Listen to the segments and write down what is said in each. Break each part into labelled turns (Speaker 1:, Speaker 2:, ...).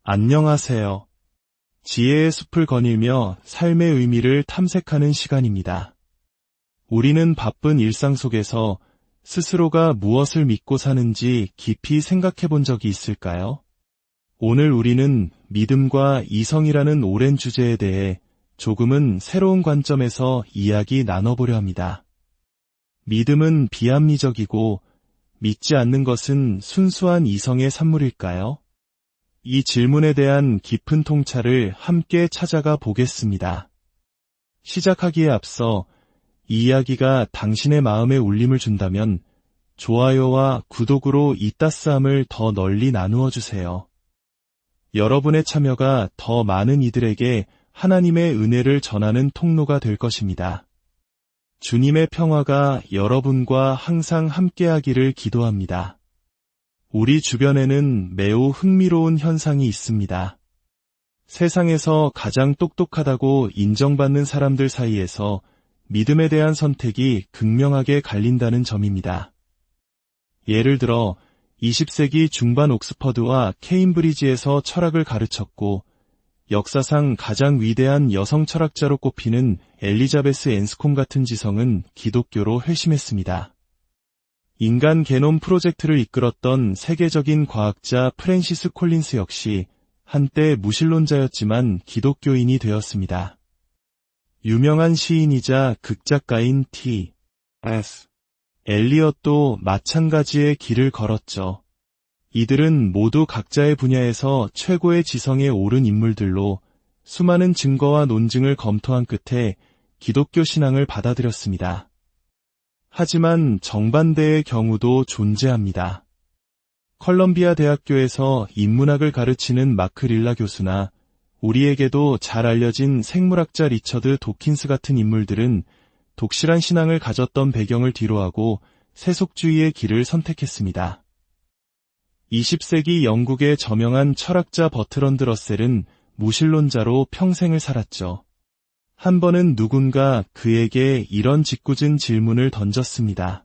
Speaker 1: 안녕하세요. 지혜의 숲을 거닐며 삶의 의미를 탐색하는 시간입니다. 우리는 바쁜 일상 속에서 스스로가 무엇을 믿고 사는지 깊이 생각해 본 적이 있을까요? 오늘 우리는 믿음과 이성이라는 오랜 주제에 대해 조금은 새로운 관점에서 이야기 나눠보려 합니다. 믿음은 비합리적이고 믿지 않는 것은 순수한 이성의 산물일까요? 이 질문에 대한 깊은 통찰을 함께 찾아가 보겠습니다. 시작하기에 앞서 이 이야기가 당신의 마음에 울림을 준다면 좋아요와 구독으로 이 따스함을 더 널리 나누어 주세요. 여러분의 참여가 더 많은 이들에게 하나님의 은혜를 전하는 통로가 될 것입니다. 주님의 평화가 여러분과 항상 함께하기를 기도합니다. 우리 주변에는 매우 흥미로운 현상이 있습니다. 세상에서 가장 똑똑하다고 인정받는 사람들 사이에서 믿음에 대한 선택이 극명하게 갈린다는 점입니다. 예를 들어 20세기 중반 옥스퍼드와 케임브리지에서 철학을 가르쳤고 역사상 가장 위대한 여성 철학자로 꼽히는 엘리자베스 앤스콤 같은 지성은 기독교로 회심했습니다. 인간 게놈 프로젝트를 이끌었던 세계적인 과학자 프랜시스 콜린스 역시 한때 무신론자였지만 기독교인이 되었습니다. 유명한 시인이자 극작가인 T.S. 엘리엇도 마찬가지의 길을 걸었죠. 이들은 모두 각자의 분야에서 최고의 지성에 오른 인물들로 수많은 증거와 논증을 검토한 끝에 기독교 신앙을 받아들였습니다. 하지만 정반대의 경우도 존재합니다. 컬럼비아 대학교에서 인문학을 가르치는 마크 릴라 교수나 우리에게도 잘 알려진 생물학자 리처드 도킨스 같은 인물들은 독실한 신앙을 가졌던 배경을 뒤로하고 세속주의의 길을 선택했습니다. 20세기 영국의 저명한 철학자 버트런드 러셀은 무신론자로 평생을 살았죠. 한 번은 누군가 그에게 이런 짓궂은 질문을 던졌습니다.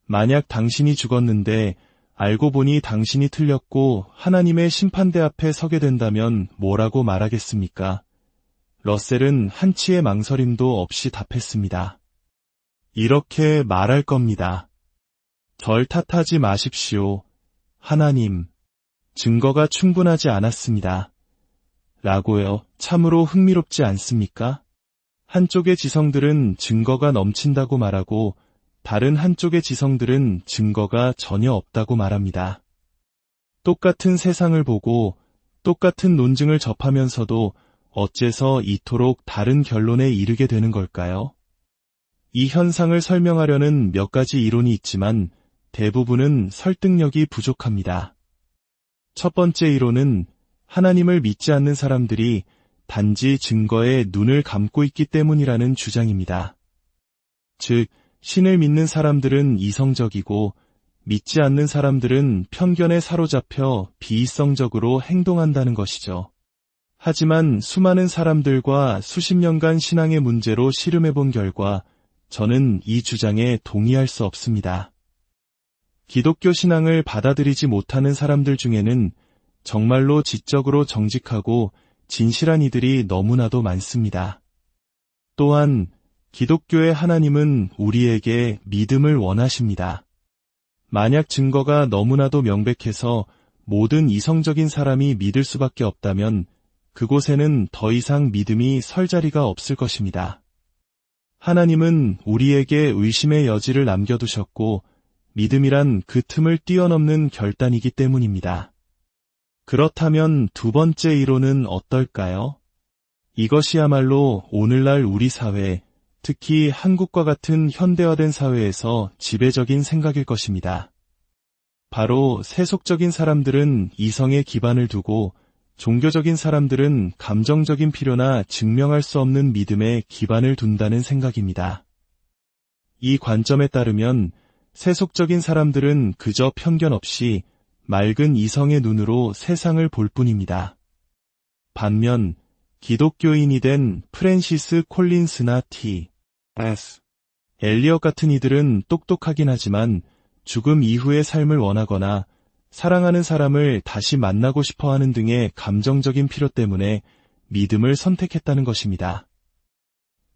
Speaker 1: 만약 당신이 죽었는데 알고 보니 당신이 틀렸고 하나님의 심판대 앞에 서게 된다면 뭐라고 말하겠습니까? 러셀은 한치의 망설임도 없이 답했습니다. 이렇게 말할 겁니다. 절 탓하지 마십시오. 하나님, 증거가 충분하지 않았습니다. 라고요. 참으로 흥미롭지 않습니까? 한쪽의 지성들은 증거가 넘친다고 말하고 다른 한쪽의 지성들은 증거가 전혀 없다고 말합니다. 똑같은 세상을 보고 똑같은 논증을 접하면서도 어째서 이토록 다른 결론에 이르게 되는 걸까요? 이 현상을 설명하려는 몇 가지 이론이 있지만 대부분은 설득력이 부족합니다. 첫 번째 이론은 하나님을 믿지 않는 사람들이 단지 증거에 눈을 감고 있기 때문이라는 주장입니다. 즉, 신을 믿는 사람들은 이성적이고 믿지 않는 사람들은 편견에 사로잡혀 비이성적으로 행동한다는 것이죠. 하지만 수많은 사람들과 수십 년간 신앙의 문제로 씨름해본 결과 저는 이 주장에 동의할 수 없습니다. 기독교 신앙을 받아들이지 못하는 사람들 중에는 정말로 지적으로 정직하고 진실한 이들이 너무나도 많습니다. 또한 기독교의 하나님은 우리에게 믿음을 원하십니다. 만약 증거가 너무나도 명백해서 모든 이성적인 사람이 믿을 수밖에 없다면 그곳에는 더 이상 믿음이 설 자리가 없을 것입니다. 하나님은 우리에게 의심의 여지를 남겨두셨고 믿음이란 그 틈을 뛰어넘는 결단이기 때문입니다. 그렇다면 두 번째 이론은 어떨까요? 이것이야말로 오늘날 우리 사회, 특히 한국과 같은 현대화된 사회에서 지배적인 생각일 것입니다. 바로 세속적인 사람들은 이성에 기반을 두고 종교적인 사람들은 감정적인 필요나 증명할 수 없는 믿음에 기반을 둔다는 생각입니다. 이 관점에 따르면 세속적인 사람들은 그저 편견 없이 맑은 이성의 눈으로 세상을 볼 뿐입니다. 반면 기독교인이 된 프랜시스 콜린스나 T.S. 엘리엇 같은 이들은 똑똑하긴 하지만 죽음 이후의 삶을 원하거나 사랑하는 사람을 다시 만나고 싶어 하는 등의 감정적인 필요 때문에 믿음을 선택했다는 것입니다.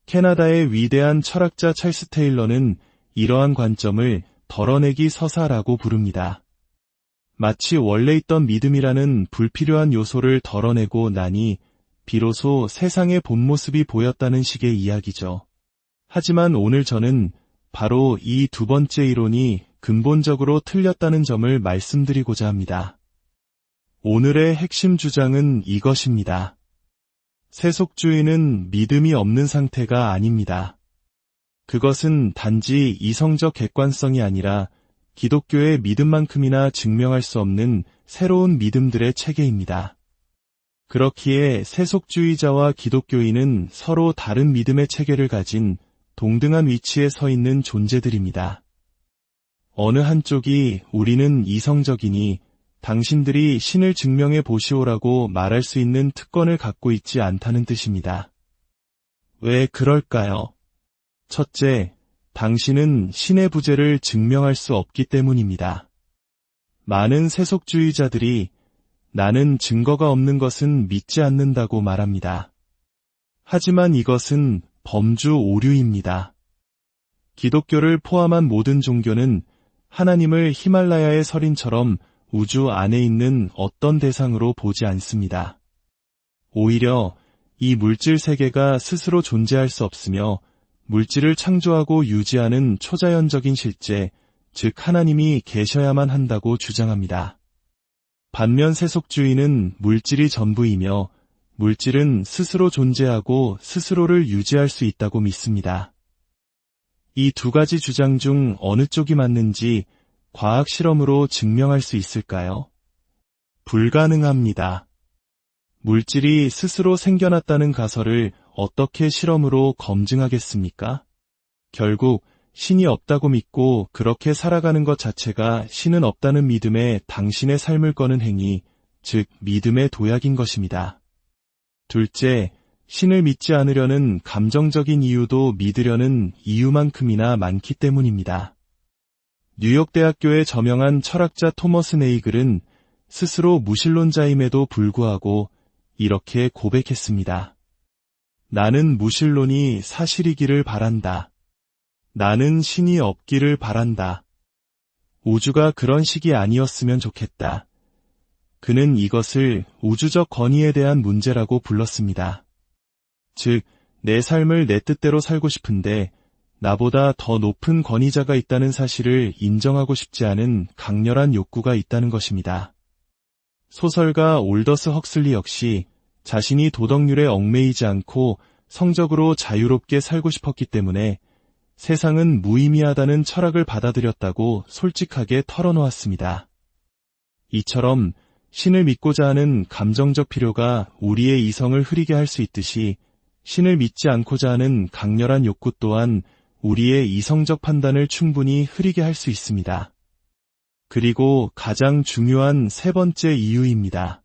Speaker 1: 캐나다의 위대한 철학자 찰스 테일러는 이러한 관점을 덜어내기 서사라고 부릅니다. 마치 원래 있던 믿음이라는 불필요한 요소를 덜어내고 나니 비로소 세상의 본 모습이 보였다는 식의 이야기죠. 하지만 오늘 저는 바로 이 두 번째 이론이 근본적으로 틀렸다는 점을 말씀드리고자 합니다. 오늘의 핵심 주장은 이것입니다. 세속주의는 믿음이 없는 상태가 아닙니다. 그것은 단지 이성적 객관성이 아니라 기독교의 믿음만큼이나 증명할 수 없는 새로운 믿음들의 체계입니다. 그렇기에 세속주의자와 기독교인은 서로 다른 믿음의 체계를 가진 동등한 위치에 서 있는 존재들입니다. 어느 한쪽이 우리는 이성적이니 당신들이 신을 증명해 보시오라고 말할 수 있는 특권을 갖고 있지 않다는 뜻입니다. 왜 그럴까요? 첫째, 당신은 신의 부재를 증명할 수 없기 때문입니다. 많은 세속주의자들이 나는 증거가 없는 것은 믿지 않는다고 말합니다. 하지만 이것은 범주 오류입니다. 기독교를 포함한 모든 종교는 하나님을 히말라야의 설인처럼 우주 안에 있는 어떤 대상으로 보지 않습니다. 오히려 이 물질 세계가 스스로 존재할 수 없으며 물질을 창조하고 유지하는 초자연적인 실제, 즉 하나님이 계셔야만 한다고 주장합니다. 반면 세속주의는 물질이 전부이며 물질은 스스로 존재하고 스스로를 유지할 수 있다고 믿습니다. 이 두 가지 주장 중 어느 쪽이 맞는지 과학 실험으로 증명할 수 있을까요? 불가능합니다. 물질이 스스로 생겨났다는 가설을 어떻게 실험으로 검증하겠습니까? 결국 신이 없다고 믿고 그렇게 살아가는 것 자체가 신은 없다는 믿음에 당신의 삶을 거는 행위, 즉 믿음의 도약인 것입니다. 둘째, 신을 믿지 않으려는 감정적인 이유도 믿으려는 이유만큼이나 많기 때문입니다. 뉴욕대학교의 저명한 철학자 토머스 네이글은 스스로 무신론자임에도 불구하고 이렇게 고백했습니다. 나는 무신론이 사실이기를 바란다. 나는 신이 없기를 바란다. 우주가 그런 식이 아니었으면 좋겠다. 그는 이것을 우주적 권위에 대한 문제라고 불렀습니다. 즉, 내 삶을 내 뜻대로 살고 싶은데 나보다 더 높은 권위자가 있다는 사실을 인정하고 싶지 않은 강렬한 욕구가 있다는 것입니다. 소설가 올더스 헉슬리 역시 자신이 도덕률에 얽매이지 않고 성적으로 자유롭게 살고 싶었기 때문에 세상은 무의미하다는 철학을 받아들였다고 솔직하게 털어놓았습니다. 이처럼 신을 믿고자 하는 감정적 필요가 우리의 이성을 흐리게 할 수 있듯이 신을 믿지 않고자 하는 강렬한 욕구 또한 우리의 이성적 판단을 충분히 흐리게 할 수 있습니다. 그리고 가장 중요한 세 번째 이유입니다.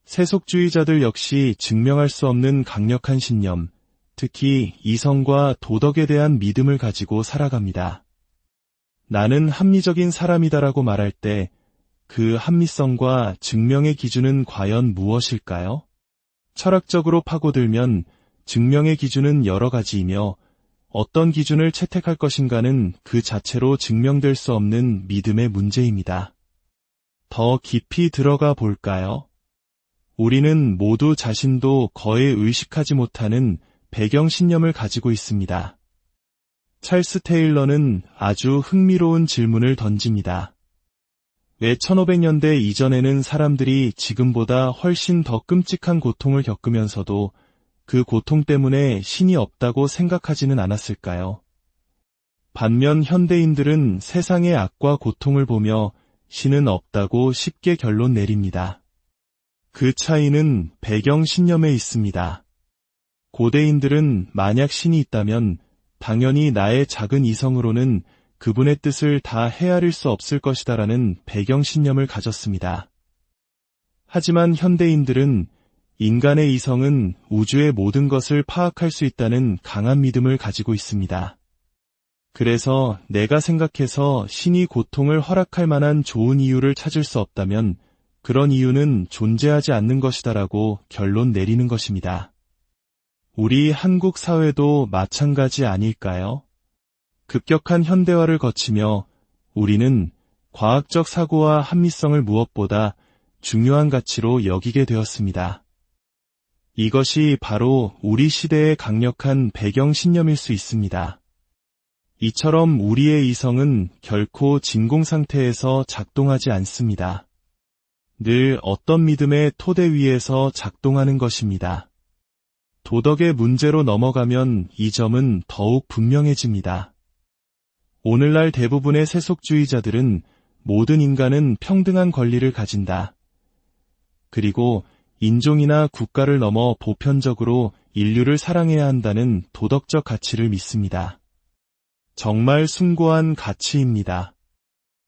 Speaker 1: 세속주의자들 역시 증명할 수 없는 강력한 신념, 특히 이성과 도덕에 대한 믿음을 가지고 살아갑니다. 나는 합리적인 사람이다라고 말할 때 그 합리성과 증명의 기준은 과연 무엇일까요? 철학적으로 파고들면 증명의 기준은 여러 가지이며 어떤 기준을 채택할 것인가는 그 자체로 증명될 수 없는 믿음의 문제입니다. 더 깊이 들어가 볼까요? 우리는 모두 자신도 거의 의식하지 못하는 배경 신념을 가지고 있습니다. 찰스 테일러는 아주 흥미로운 질문을 던집니다. 왜 1500년대 이전에는 사람들이 지금보다 훨씬 더 끔찍한 고통을 겪으면서도 그 고통 때문에 신이 없다고 생각하지는 않았을까요? 반면 현대인들은 세상의 악과 고통을 보며 신은 없다고 쉽게 결론 내립니다. 그 차이는 배경 신념에 있습니다. 고대인들은 만약 신이 있다면 당연히 나의 작은 이성으로는 그분의 뜻을 다 헤아릴 수 없을 것이다라는 배경 신념을 가졌습니다. 하지만 현대인들은 인간의 이성은 우주의 모든 것을 파악할 수 있다는 강한 믿음을 가지고 있습니다. 그래서 내가 생각해서 신이 고통을 허락할 만한 좋은 이유를 찾을 수 없다면 그런 이유는 존재하지 않는 것이다라고 결론 내리는 것입니다. 우리 한국 사회도 마찬가지 아닐까요? 급격한 현대화를 거치며 우리는 과학적 사고와 합리성을 무엇보다 중요한 가치로 여기게 되었습니다. 이것이 바로 우리 시대의 강력한 배경 신념일 수 있습니다. 이처럼 우리의 이성은 결코 진공 상태에서 작동하지 않습니다. 늘 어떤 믿음의 토대 위에서 작동하는 것입니다. 도덕의 문제로 넘어가면 이 점은 더욱 분명해집니다. 오늘날 대부분의 세속주의자들은 모든 인간은 평등한 권리를 가진다. 그리고 인종이나 국가를 넘어 보편적으로 인류를 사랑해야 한다는 도덕적 가치를 믿습니다. 정말 숭고한 가치입니다.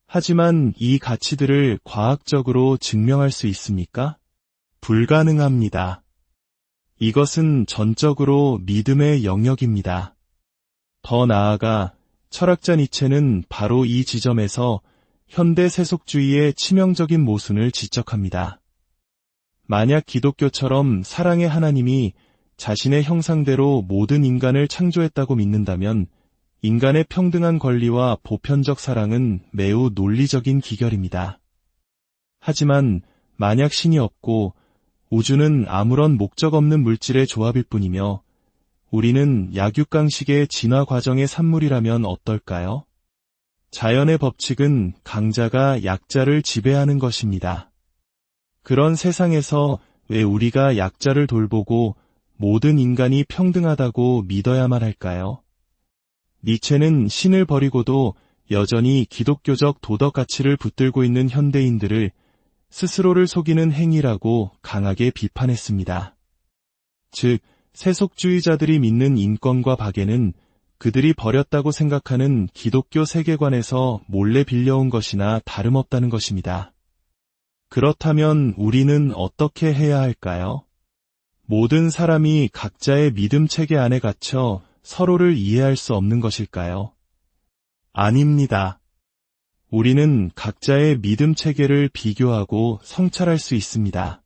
Speaker 1: 하지만 이 가치들을 과학적으로 증명할 수 있습니까? 불가능합니다. 이것은 전적으로 믿음의 영역입니다. 더 나아가 철학자 니체는 바로 이 지점에서 현대 세속주의의 치명적인 모순을 지적합니다. 만약 기독교처럼 사랑의 하나님이 자신의 형상대로 모든 인간을 창조했다고 믿는다면 인간의 평등한 권리와 보편적 사랑은 매우 논리적인 기결입니다. 하지만 만약 신이 없고 우주는 아무런 목적 없는 물질의 조합일 뿐이며 우리는 약육강식의 진화 과정의 산물이라면 어떨까요? 자연의 법칙은 강자가 약자를 지배하는 것입니다. 그런 세상에서 왜 우리가 약자를 돌보고 모든 인간이 평등하다고 믿어야만 할까요? 니체는 신을 버리고도 여전히 기독교적 도덕 가치를 붙들고 있는 현대인들을 스스로를 속이는 행위라고 강하게 비판했습니다. 즉, 세속주의자들이 믿는 인권과 박애는 그들이 버렸다고 생각하는 기독교 세계관에서 몰래 빌려온 것이나 다름없다는 것입니다. 그렇다면 우리는 어떻게 해야 할까요? 모든 사람이 각자의 믿음 체계 안에 갇혀 서로를 이해할 수 없는 것일까요? 아닙니다. 우리는 각자의 믿음 체계를 비교하고 성찰할 수 있습니다.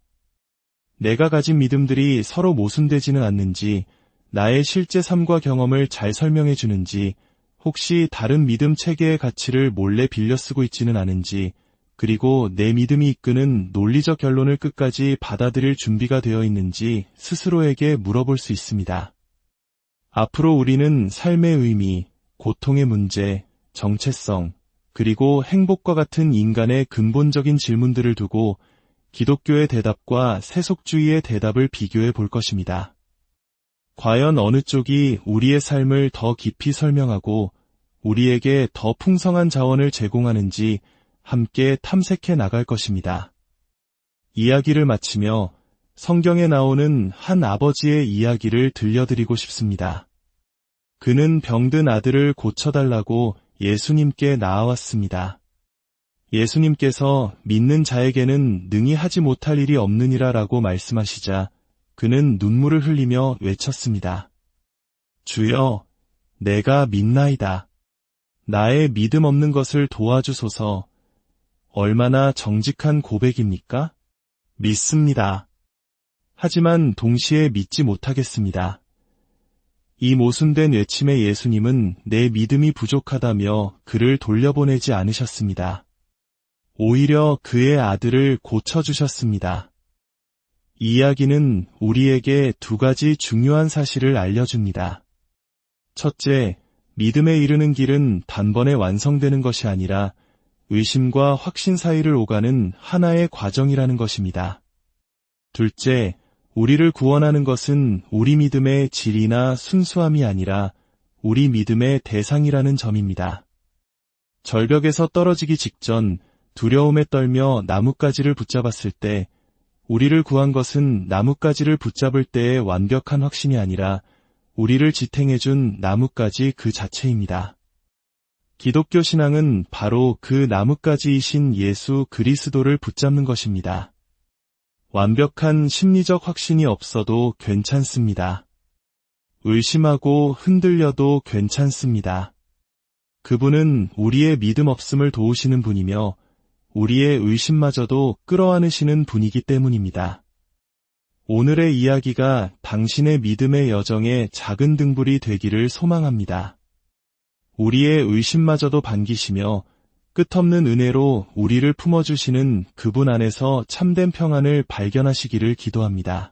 Speaker 1: 내가 가진 믿음들이 서로 모순되지는 않는지, 나의 실제 삶과 경험을 잘 설명해 주는지, 혹시 다른 믿음 체계의 가치를 몰래 빌려 쓰고 있지는 않은지, 그리고 내 믿음이 이끄는 논리적 결론을 끝까지 받아들일 준비가 되어 있는지 스스로에게 물어볼 수 있습니다. 앞으로 우리는 삶의 의미, 고통의 문제, 정체성, 그리고 행복과 같은 인간의 근본적인 질문들을 두고 기독교의 대답과 세속주의의 대답을 비교해 볼 것입니다. 과연 어느 쪽이 우리의 삶을 더 깊이 설명하고 우리에게 더 풍성한 자원을 제공하는지 함께 탐색해 나갈 것입니다. 이야기를 마치며 성경에 나오는 한 아버지의 이야기를 들려드리고 싶습니다. 그는 병든 아들을 고쳐달라고 예수님께 나아왔습니다. 예수님께서 믿는 자에게는 능히 하지 못할 일이 없느니라 라고 말씀하시자 그는 눈물을 흘리며 외쳤습니다. 주여, 내가 믿나이다. 나의 믿음 없는 것을 도와주소서. 얼마나 정직한 고백입니까? 믿습니다. 하지만 동시에 믿지 못하겠습니다. 이 모순된 외침에 예수님은 내 믿음이 부족하다며 그를 돌려보내지 않으셨습니다. 오히려 그의 아들을 고쳐주셨습니다. 이 이야기는 우리에게 두 가지 중요한 사실을 알려줍니다. 첫째, 믿음에 이르는 길은 단번에 완성되는 것이 아니라 의심과 확신 사이를 오가는 하나의 과정이라는 것입니다. 둘째, 우리를 구원하는 것은 우리 믿음의 질이나 순수함이 아니라 우리 믿음의 대상이라는 점입니다. 절벽에서 떨어지기 직전 두려움에 떨며 나뭇가지를 붙잡았을 때 우리를 구한 것은 나뭇가지를 붙잡을 때의 완벽한 확신이 아니라 우리를 지탱해준 나뭇가지 그 자체입니다. 기독교 신앙은 바로 그 나뭇가지이신 예수 그리스도를 붙잡는 것입니다. 완벽한 심리적 확신이 없어도 괜찮습니다. 의심하고 흔들려도 괜찮습니다. 그분은 우리의 믿음 없음을 도우시는 분이며 우리의 의심마저도 끌어안으시는 분이기 때문입니다. 오늘의 이야기가 당신의 믿음의 여정에 작은 등불이 되기를 소망합니다. 우리의 의심마저도 반기시며 끝없는 은혜로 우리를 품어주시는 그분 안에서 참된 평안을 발견하시기를 기도합니다.